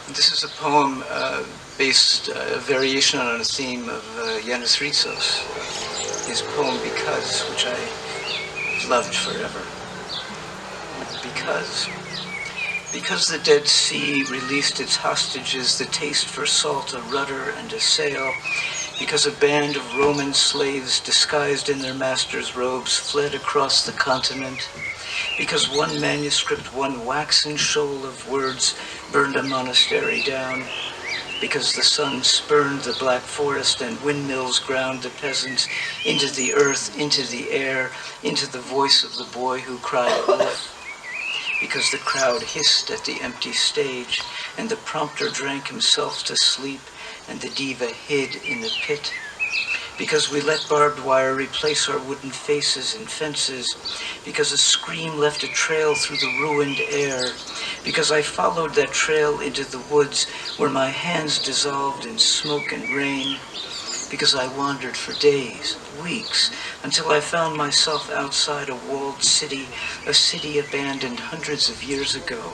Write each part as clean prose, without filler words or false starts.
This is a poem based, a variation on a theme of Yanis Ritsos, his poem Because, which I loved forever. Because the Dead Sea released its hostages, the taste for salt, a rudder and a sail, because a band of Roman slaves disguised in their masters' robes fled across the continent, because one manuscript, one waxen shoal of words burned a monastery down, because the sun spurned the black forest and windmills ground the peasants into the earth, into the air, into the voice of the boy who cried wolf, because the crowd hissed at the empty stage and the prompter drank himself to sleep and the diva hid in the pit, because we let barbed wire replace our wooden faces in fences, because a scream left a trail through the ruined air, because I followed that trail into the woods where my hands dissolved in smoke and rain, because I wandered for days, weeks, until I found myself outside a walled city, a city abandoned hundreds of years ago,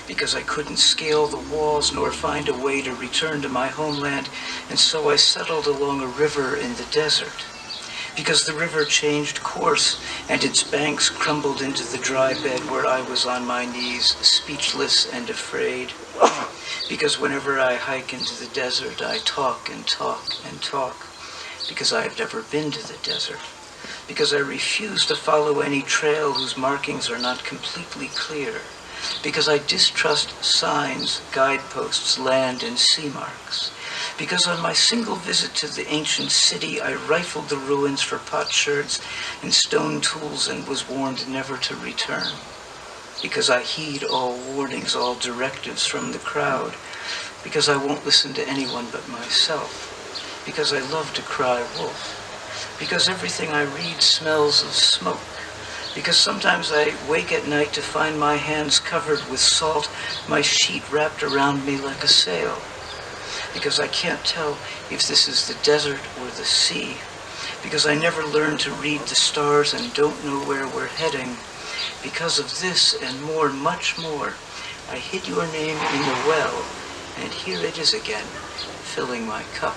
because I couldn't scale the walls nor find a way to return to my homeland, and so I settled along a river in the desert, because the river changed course and its banks crumbled into the dry bed where I was on my knees, speechless and afraid, because whenever I hike into the desert, I talk and talk and talk, because I have never been to the desert, because I refuse to follow any trail whose markings are not completely clear, because I distrust signs, guideposts, land, and sea marks, because on my single visit to the ancient city, I rifled the ruins for potsherds and stone tools and was warned never to return, because I heed all warnings, all directives from the crowd, because I won't listen to anyone but myself, because I love to cry wolf, because everything I read smells of smoke, because sometimes I wake at night to find my hands covered with salt, my sheet wrapped around me like a sail, because I can't tell if this is the desert or the sea, because I never learned to read the stars and don't know where we're heading. Because of this and more, much more, I hid your name in the well, and here it is again, filling my cup.